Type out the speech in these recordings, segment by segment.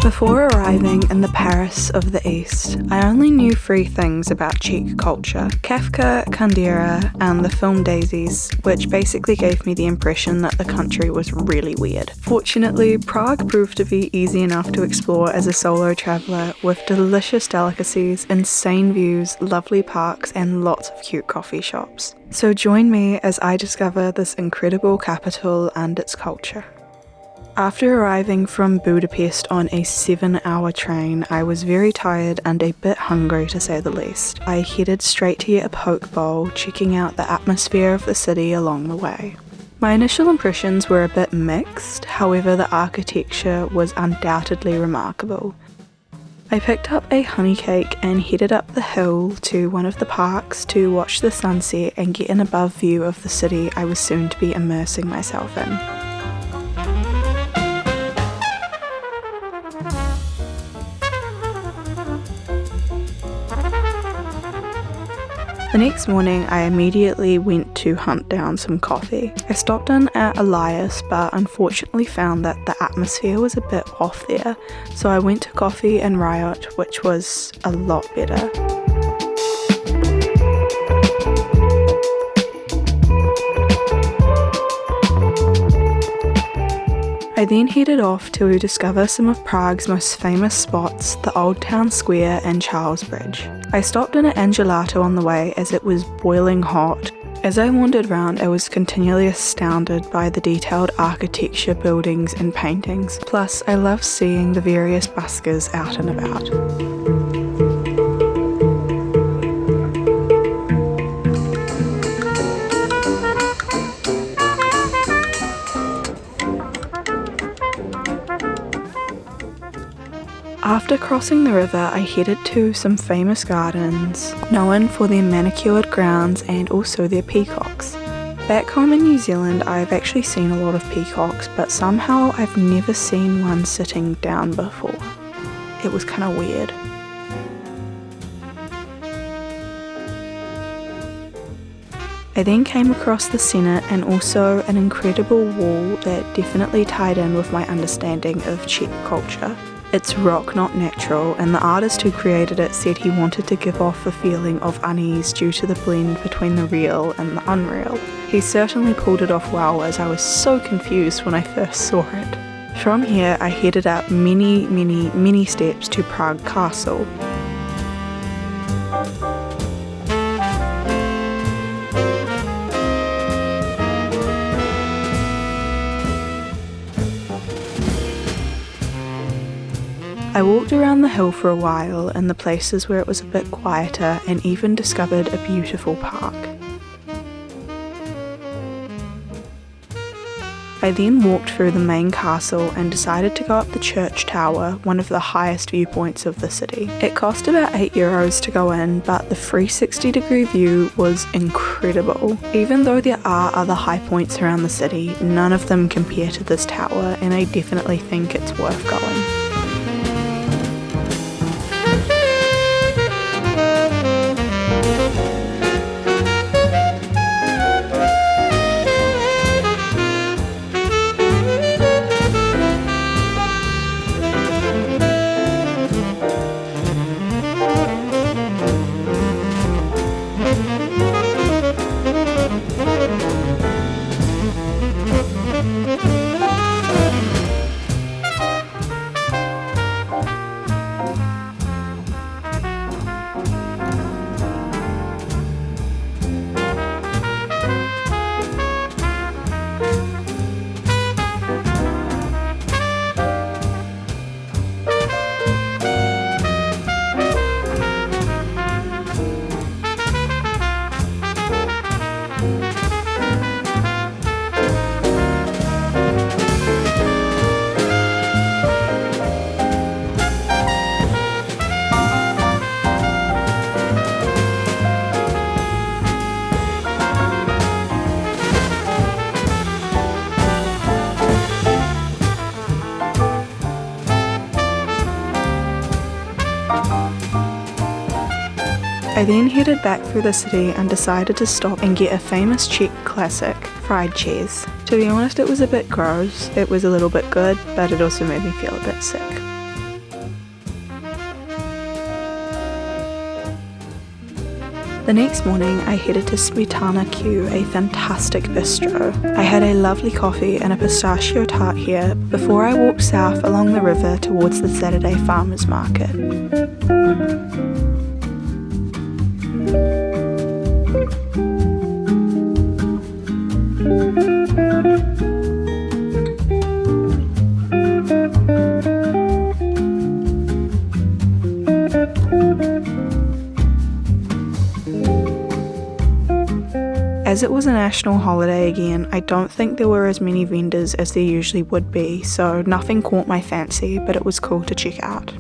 Before arriving in the Paris of the East, I only knew 3 things about Czech culture: Kafka, Kandera, and the film Daisies, which basically gave me the impression that the country was really weird. Fortunately, Prague proved to be easy enough to explore as a solo traveller, with delicious delicacies, insane views, lovely parks, and lots of cute coffee shops. So join me as I discover this incredible capital and its culture. After arriving from Budapest on a 7-hour train, I was very tired and a bit hungry to say the least. I headed straight to get a poke bowl, checking out the atmosphere of the city along the way. My initial impressions were a bit mixed, however the architecture was undoubtedly remarkable. I picked up a honey cake and headed up the hill to one of the parks to watch the sunset and get an above view of the city I was soon to be immersing myself in. The next morning, I immediately went to hunt down some coffee. I stopped in at Elias, but unfortunately found that the atmosphere was a bit off there, so I went to Coffee and Riot, which was a lot better. I then headed off to discover some of Prague's most famous spots, the Old Town Square and Charles Bridge. I stopped in at Gelato on the way as it was boiling hot. As I wandered around, I was continually astounded by the detailed architecture, buildings and paintings. Plus, I love seeing the various buskers out and about. After crossing the river, I headed to some famous gardens, known for their manicured grounds and also their peacocks. Back home in New Zealand, I've actually seen a lot of peacocks, but somehow I've never seen one sitting down before. It was kind of weird. I then came across the Senate and also an incredible wall that definitely tied in with my understanding of Czech culture. It's rock, not natural, and the artist who created it said he wanted to give off a feeling of unease due to the blend between the real and the unreal. He certainly pulled it off well, as I was so confused when I first saw it. From here, I headed up many steps to Prague Castle. I walked around the hill for a while in the places where it was a bit quieter and even discovered a beautiful park. I then walked through the main castle and decided to go up the church tower, one of the highest viewpoints of the city. It cost about €8 to go in, but the 360-degree view was incredible. Even though there are other high points around the city, none of them compare to this tower, and I definitely think it's worth going. I then headed back through the city and decided to stop and get a famous Czech classic, fried cheese. To be honest, it was a bit gross. It was a little bit good, but it also made me feel a bit sick. The next morning, I headed to Smetana Q, a fantastic bistro. I had a lovely coffee and a pistachio tart here before I walked south along the river towards the Saturday farmers market. As it was a national holiday again, I don't think there were as many vendors as there usually would be, so nothing caught my fancy, but it was cool to check out.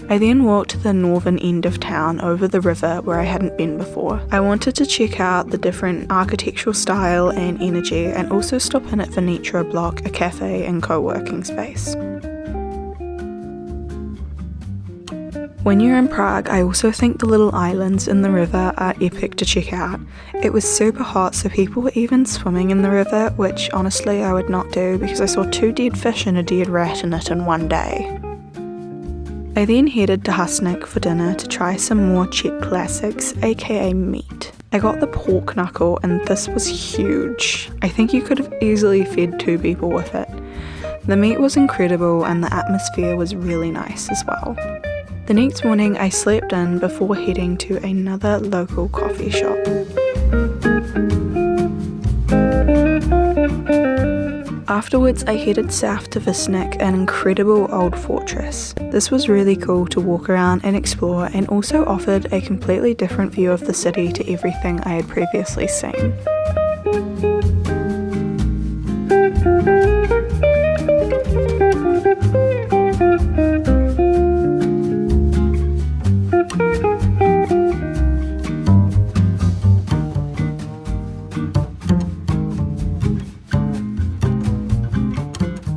I then walked to the northern end of town over the river where I hadn't been before. I wanted to check out the different architectural style and energy, and also stop in at Venitra Block, a cafe and co-working space. When you're in Prague, I also think the little islands in the river are epic to check out. It was super hot, so people were even swimming in the river, which honestly I would not do because I saw 2 dead fish and a dead rat in it in one day. I then headed to Husnik for dinner to try some more Czech classics, aka meat. I got the pork knuckle and this was huge. I think you could have easily fed 2 people with it. The meat was incredible and the atmosphere was really nice as well. The next morning I slept in before heading to another local coffee shop. Afterwards I headed south to Vysehard, an incredible old fortress. This was really cool to walk around and explore, and also offered a completely different view of the city to everything I had previously seen.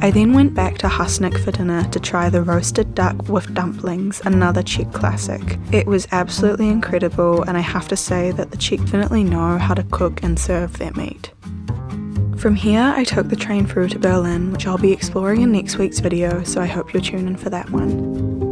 I then went back to Husnik for dinner to try the roasted duck with dumplings, another Czech classic. It was absolutely incredible, and I have to say that the Czech definitely know how to cook and serve their meat. From here I took the train through to Berlin, which I'll be exploring in next week's video, so I hope you'll tune in for that one.